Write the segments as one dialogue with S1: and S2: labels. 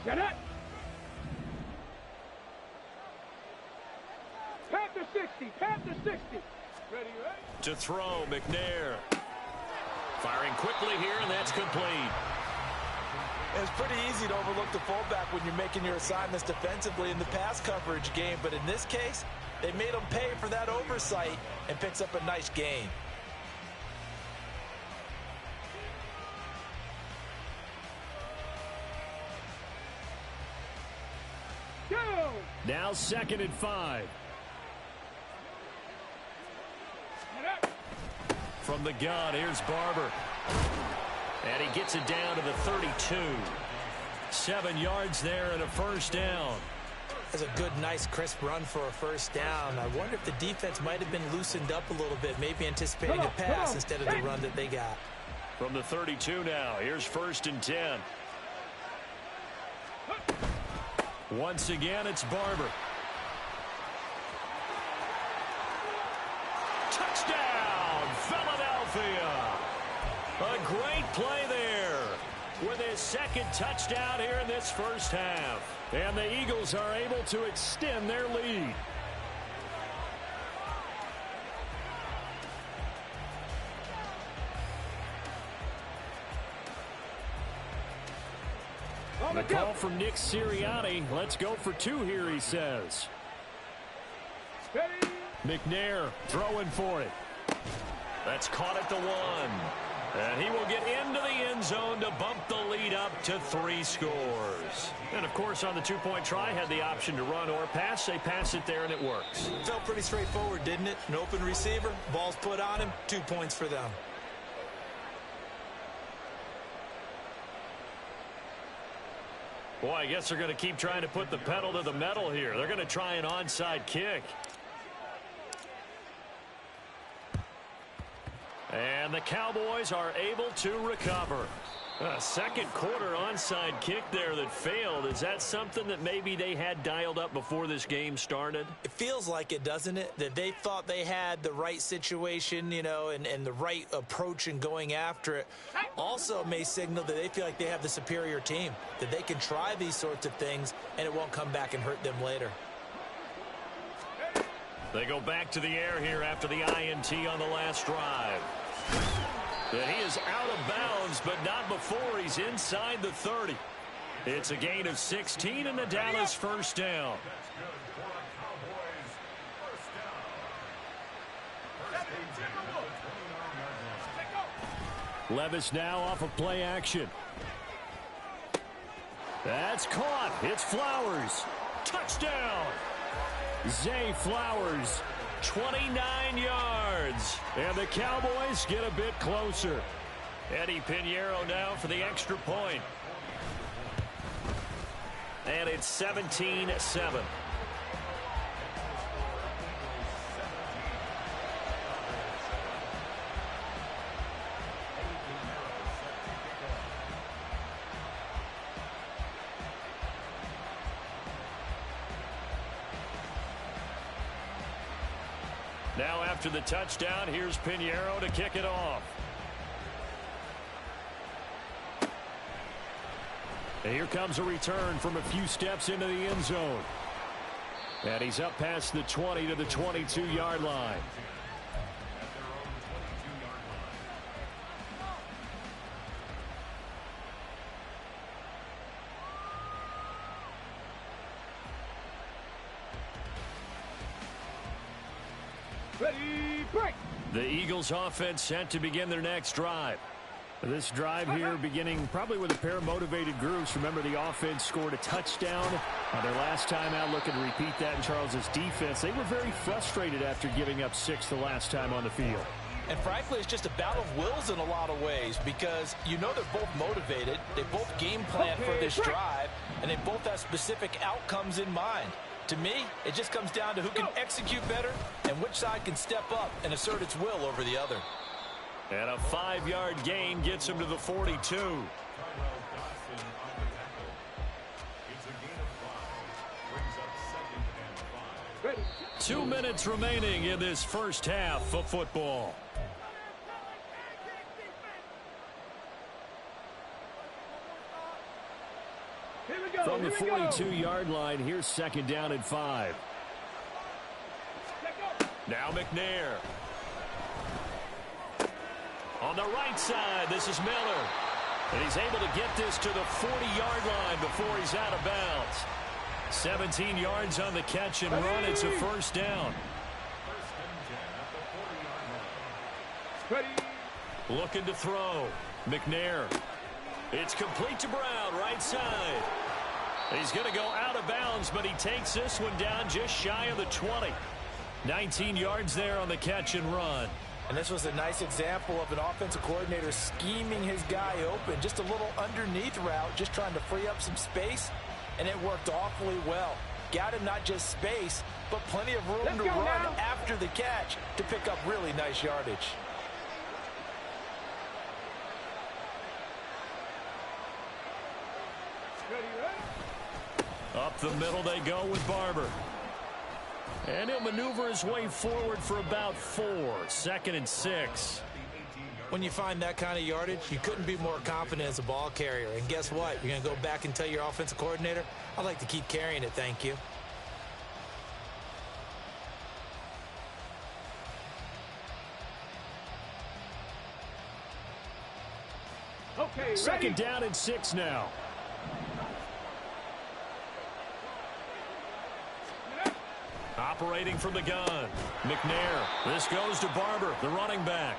S1: Get it. Pat to 60. Pat to 60. Ready, ready.
S2: To throw, McNair. Firing quickly here, and that's complete.
S3: It's pretty easy to overlook the fullback when you're making your assignments defensively in the pass coverage game, but in this case, they made him pay for that oversight and picks up a nice gain.
S1: Go!
S2: Now 2nd and 5. From the gun, here's Barber. And he gets it down to the 32. 7 yards there and a first down.
S3: That's a good, nice, crisp run for a first down. I wonder if the defense might have been loosened up a little bit, maybe anticipating a pass instead of the run that they got.
S2: From the 32 now, here's 1st and 10. Once again, it's Barber. Touchdown, Philadelphia! A great play there with his 2nd touchdown here in this first half. And the Eagles are able to extend their lead. The call from Nick Sirianni. Let's go for 2 here, he says. McNair throwing for it. That's caught at the 1. And he will get into the end zone to bump the lead up to 3 scores. And, of course, on the 2-point try, had the option to run or pass. They pass it there, and it works.
S3: Felt pretty straightforward, didn't it? An open receiver, ball's put on him, 2 points for them.
S2: Boy, I guess they're going to keep trying to put the pedal to the metal here. They're going to try an onside kick. And the Cowboys are able to recover. A 2nd quarter onside kick there that failed. Is that something that maybe they had dialed up before this game started?
S3: It feels like it, doesn't it? That they thought they had the right situation, you know, and the right approach in going after it. Also may signal that they feel like they have the superior team, that they can try these sorts of things and it won't come back and hurt them later.
S2: They go back to the air here after the INT on the last drive. And he is out of bounds, but not before he's inside the 30. It's a gain of 16 and the Dallas first down. Levis now off of play action. That's caught. It's Flowers. Touchdown. Zay Flowers. 29 yards. And the Cowboys get a bit closer. Eddie Pinheiro now for the extra point. And it's 17-7. Now after the touchdown, here's Pinheiro to kick it off. And here comes a return from a few steps into the end zone. And he's up past the 20 to the 22-yard line.
S1: Ready, break.
S2: The Eagles offense set to begin their next drive. This drive here beginning probably with a pair of motivated groups. Remember, the offense scored a touchdown their last time out. Looking to repeat that in Charles's defense. They were very frustrated after giving up 6 the last time on the field.
S3: And frankly, it's just a battle of wills in a lot of ways because you know they're both motivated. They both game plan for this drive, and they both have specific outcomes in mind. To me, it just comes down to who can execute better and which side can step up and assert its will over the other.
S2: And a 5-yard gain gets him to the 42. 2 minutes remaining in this first half of football.
S1: Here we
S2: From the 42-yard line, here's second down and 5. Now McNair. On the right side, this is Miller. And he's able to get this to the 40-yard line before he's out of bounds. 17 yards on the catch and run. It's a first down. Looking to throw. McNair. It's complete to Brown, right side. He's going to go out of bounds, but he takes this one down just shy of the 20. 19 yards there on the catch and run.
S3: And this was a nice example of an offensive coordinator scheming his guy open. Just a little underneath route, just trying to free up some space, and it worked awfully well. Got him not just space, but plenty of room to run after the catch to pick up really nice yardage.
S2: Up the middle they go with Barber. And he'll maneuver his way forward for about 4. 2nd and 6.
S3: When you find that kind of yardage, you couldn't be more confident as a ball carrier. And guess what? You're going to go back and tell your offensive coordinator, I'd like to keep carrying it, thank you.
S1: Okay,
S2: second down and 6 now. Operating from the gun. McNair. This goes to Barber, the running back.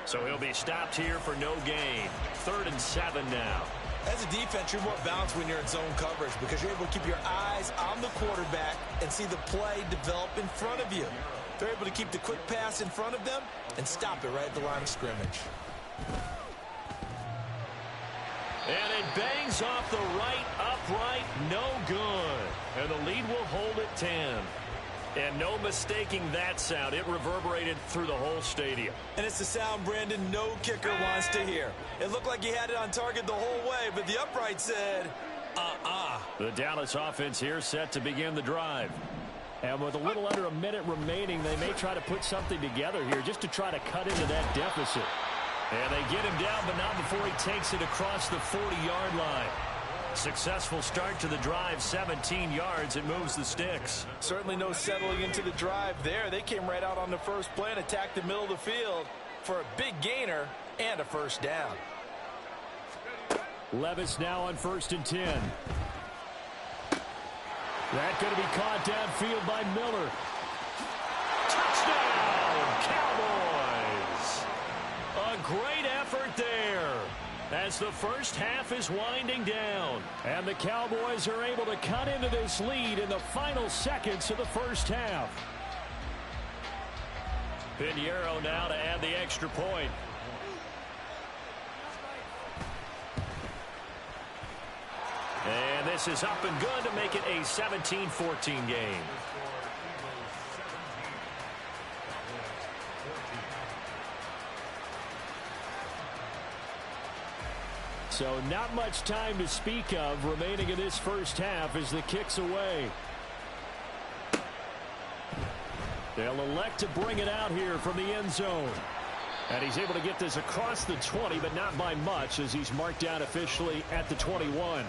S2: So he'll be stopped here for no gain. 3rd and 7 now.
S3: As a defense, you're more balanced when you're in zone coverage because you're able to keep your eyes on the quarterback and see the play develop in front of you. They're able to keep the quick pass in front of them and stop it right at the line of scrimmage.
S2: And it bangs off the right upright, no good. And the lead will hold at 10. And no mistaking that sound. It reverberated through the whole stadium.
S3: And it's the sound Brandon no kicker wants to hear. It looked like he had it on target the whole way, but the upright said,
S2: The Dallas offense here set to begin the drive. And with a little under a minute remaining, they may try to put something together here just to try to cut into that deficit. And they get him down, but not before he takes it across the 40-yard line. Successful start to the drive, 17 yards. It moves the sticks.
S3: Certainly no settling into the drive there. They came right out on the first play and attacked the middle of the field for a big gainer and a first down.
S2: Levis now on 1st and 10. That's going to be caught downfield by Miller. Touchdown, Cowboys! A great effort there as the first half is winding down. And the Cowboys are able to cut into this lead in the final seconds of the first half. Pinheiro now to add the extra point. And this is up and good to make it a 17-14 game. So not much time to speak of remaining in this first half as the kick's away. They'll elect to bring it out here from the end zone. And he's able to get this across the 20, but not by much as he's marked down officially at the 21.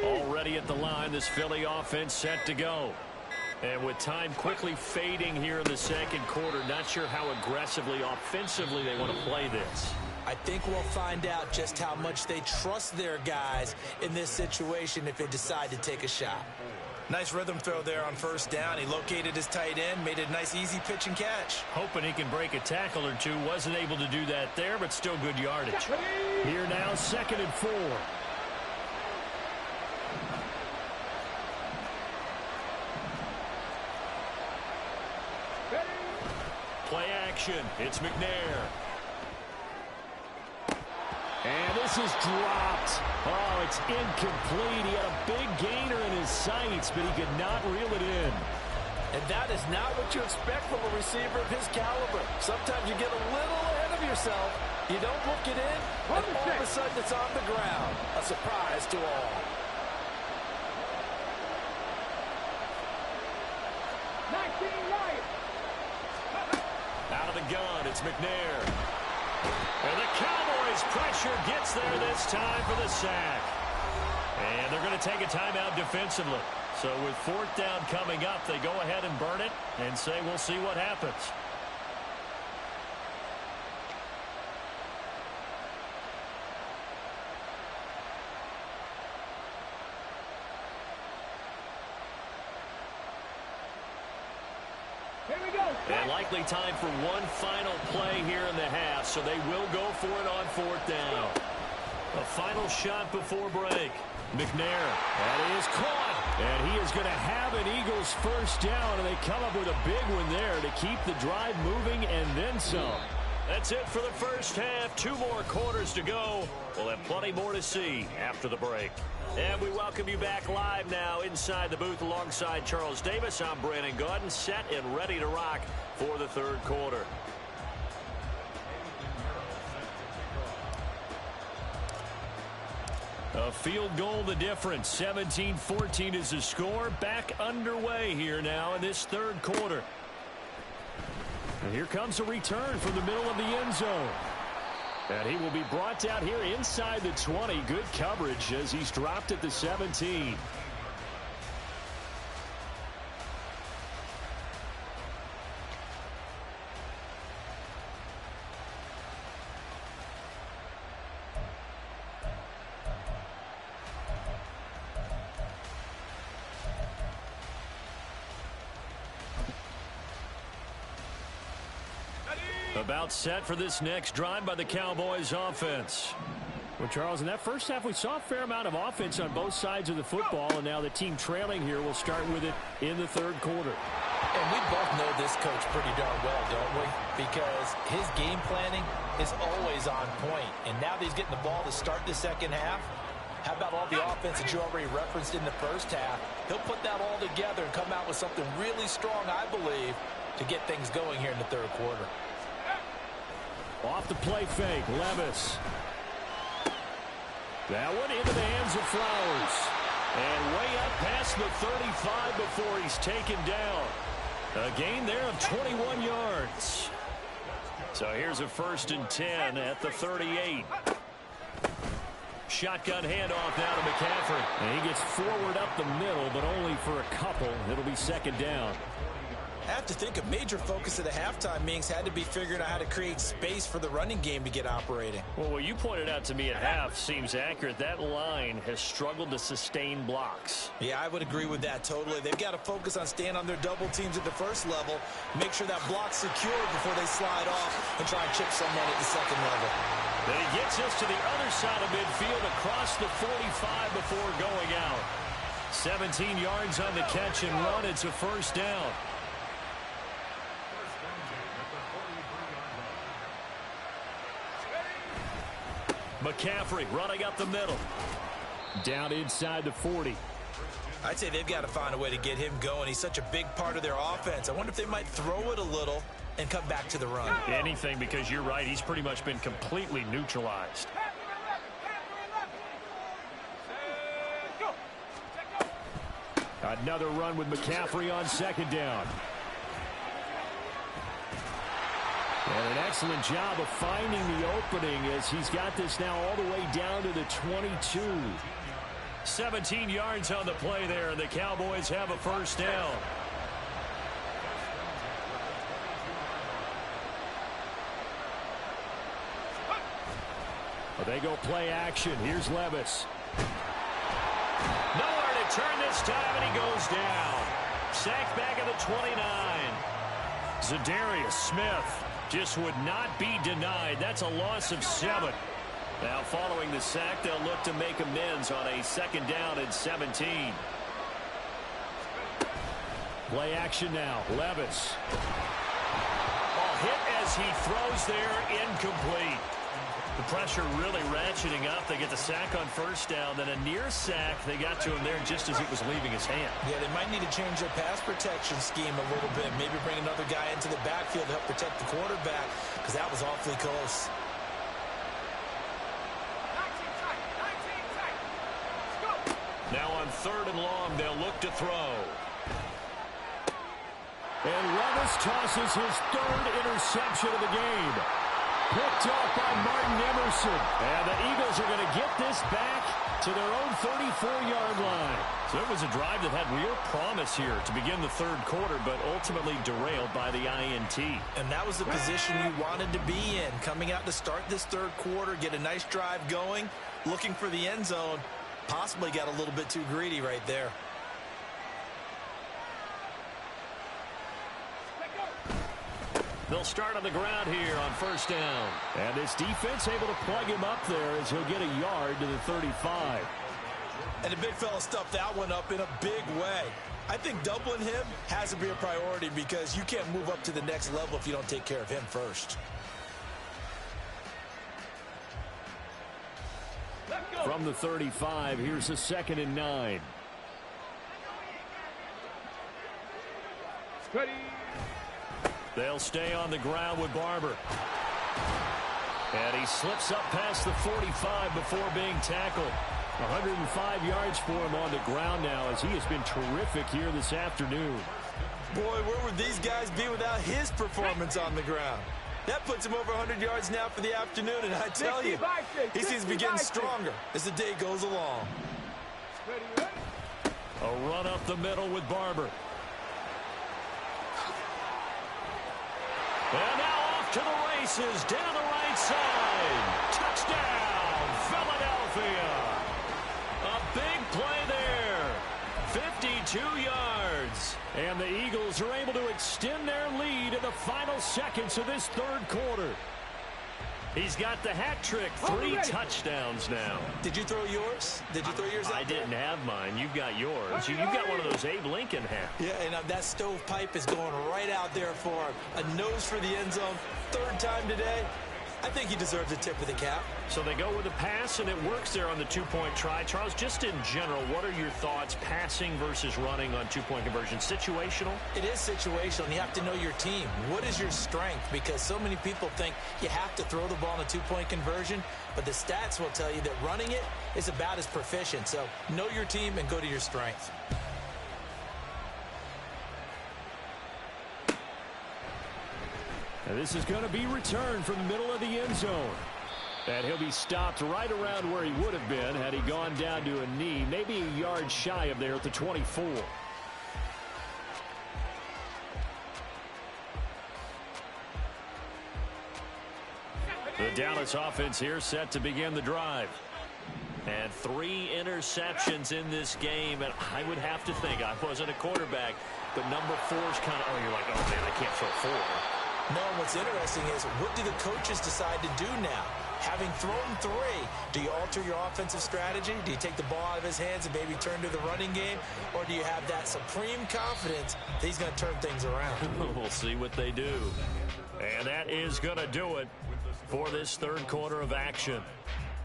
S2: Already at the line, this Philly offense set to go. And with time quickly fading here in the second quarter, not sure how aggressively, offensively they want to play this.
S3: I think we'll find out just how much they trust their guys in this situation if they decide to take a shot. Nice rhythm throw there on first down. He located his tight end, made a nice easy pitch and catch.
S2: Hoping he can break a tackle or two. Wasn't able to do that there, but still good yardage. Here now, 2nd and 4. Play action. It's McNair. And this is dropped. Oh, it's incomplete. He had a big gainer in his sights, but he could not reel it in.
S3: And that is not what you expect from a receiver of his caliber. Sometimes you get a little ahead of yourself. You don't look it in, and all of a sudden it's on the ground. A surprise to all.
S1: 19 Lions.
S2: Out of the gun, it's McNair. And the Cowboys' pressure gets there this time for the sack. And they're going to take a timeout defensively. So with fourth down coming up, they go ahead and burn it and say we'll see what happens.
S1: Here we go.
S2: And likely time for one final play here in the half, so they will go for it on fourth down. A final shot before break. McNair, that is caught. And he is going to have an Eagles first down, and they come up with a big one there to keep the drive moving and then some. That's it for the first half. 2 more quarters to go. We'll have plenty more to see after the break. And we welcome you back live now inside the booth alongside Charles Davis. I'm Brandon Gaudin, set and ready to rock for the third quarter. A field goal the difference. 17-14 is the score. Back underway here now in this third quarter. And here comes a return from the middle of the end zone. And he will be brought down here inside the 20. Good coverage as he's dropped at the 17. About set for this next drive by the Cowboys offense. Well, Charles, in that first half, we saw a fair amount of offense on both sides of the football, and now the team trailing here will start with it in the third quarter.
S3: And we both know this coach pretty darn well, don't we? Because his game planning is always on point. And now that he's getting the ball to start the second half, how about all the offense that you already referenced in the first half? He'll put that all together and come out with something really strong, I believe, to get things going here in the third quarter.
S2: Off the play fake, Levis. That one into the hands of Flowers. And way up past the 35 before he's taken down. A gain there of 21 yards. So here's a 1st and 10 at the 38. Shotgun handoff now to McCaffrey. And he gets forward up the middle, but only for a couple. It'll be 2nd down.
S3: I have to think a major focus of the halftime meetings had to be figuring out how to create space for the running game to get operating.
S2: Well, what you pointed out to me at half seems accurate. That line has struggled to sustain blocks.
S3: Yeah, I would agree with that totally. They've got to focus on staying on their double teams at the first level, make sure that block's secure before they slide off and try and chip someone at the second level.
S2: Then he gets us to the other side of midfield across the 45 before going out. 17 yards on the catch and run. It's a first down. McCaffrey running up the middle. Down inside the 40.
S3: I'd say they've got to find a way to get him going. He's such a big part of their offense. I wonder if they might throw it a little and come back to the run.
S2: Anything, because you're right. He's pretty much been completely neutralized. Another run with McCaffrey on 2nd down. And an excellent job of finding the opening as he's got this now all the way down to the 22. 17 yards on the play there, and the Cowboys have a first down. Well, they go play action. Here's Levis. Nowhere to turn this time, and he goes down. Sacked back at the 29. Zadarius Smith just would not be denied. That's a loss of 7. Now following the sack, they'll look to make amends on a 2nd down and 17. Play action now. Levis. A hit as he throws there, incomplete. The pressure really ratcheting up. They get the sack on first down, then a near sack. They got to him there just as it was leaving his hand.
S3: Yeah, they might need to change their pass protection scheme a little bit. Maybe bring another guy into the backfield to help protect the quarterback, because that was awfully close.
S2: Now on 3rd and long, they'll look to throw. And Levis tosses his 3rd interception of the game. Picked off by Martin Emerson. And the Eagles are going to get this back to their own 34-yard line. So it was a drive that had real promise here to begin the 3rd quarter, but ultimately derailed by the INT.
S3: And that was the position you wanted to be in. Coming out to start this 3rd quarter, get a nice drive going, looking for the end zone. Possibly got a little bit too greedy right there.
S2: They'll start on the ground here on 1st down. And this defense able to plug him up there as he'll get a yard to the 35.
S3: And the big fella stuffed that one up in a big way. I think doubling him has to be a priority because you can't move up to the next level if you don't take care of him first.
S2: From the 35, here's a 2nd and 9.
S1: Ready.
S2: They'll stay on the ground with Barber. And he slips up past the 45 before being tackled. 105 yards for him on the ground now as he has been terrific here this afternoon.
S3: Boy, where would these guys be without his performance on the ground? That puts him over 100 yards now for the afternoon, and I tell you, he seems to be getting stronger as the day goes along.
S2: A run up the middle with Barber. And now off to the races, down the right side. Touchdown, Philadelphia. A big play there. 52 yards. And the Eagles are able to extend their lead in the final seconds of this 3rd quarter. He's got the hat trick, 3 touchdowns now.
S3: Did you throw yours? Did you throw yours out
S2: I didn't have mine. You've got yours. You've got one of those Abe Lincoln hats.
S3: Yeah, and that stovepipe is going right out there for him. A nose for the end zone. 3rd time today. I think he deserves a tip of the cap.
S2: So they go with a pass, and it works there on the 2-point try. Charles, just in general, what are your thoughts passing versus running on 2-point conversion? Situational?
S3: It is situational, and you have to know your team. What is your strength? Because so many people think you have to throw the ball in a 2-point conversion, but the stats will tell you that running it is about as proficient. So know your team and go to your strength.
S2: And this is going to be returned from the middle of the end zone. And he'll be stopped right around where he would have been had he gone down to a knee, maybe a yard shy of there at the 24. The Dallas offense here set to begin the drive. And 3 interceptions in this game, and I would have to think, I wasn't a quarterback, but number 4 is kind of, oh, you're like, oh, man, I can't throw 4.
S3: No, what's interesting is what do the coaches decide to do now? Having thrown 3, do you alter your offensive strategy? Do you take the ball out of his hands and maybe turn to the running game? Or do you have that supreme confidence that he's going to turn things around?
S2: We'll see what they do. And that is going to do it for this 3rd quarter of action.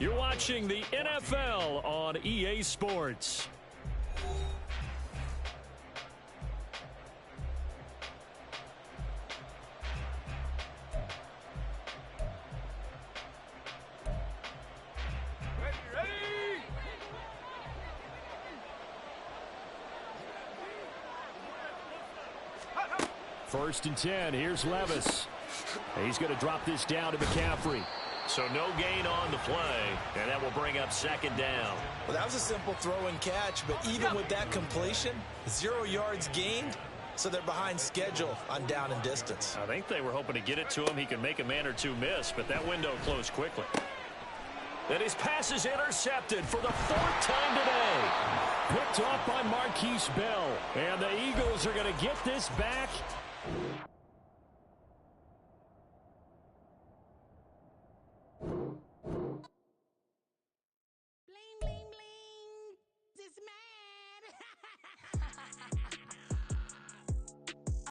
S2: You're watching the NFL on EA Sports. First and 10. Here's Levis. He's going to drop this down to McCaffrey. So no gain on the play, and that will bring up 2nd down.
S3: Well, that was a simple throw and catch, but even with that completion, 0 yards gained, so they're behind schedule on down and distance.
S2: I think they were hoping to get it to him. He could make a man or 2 miss, but that window closed quickly. And his pass is intercepted for the 4th time today. Picked off by Marquise Bell. And the Eagles are going to get this back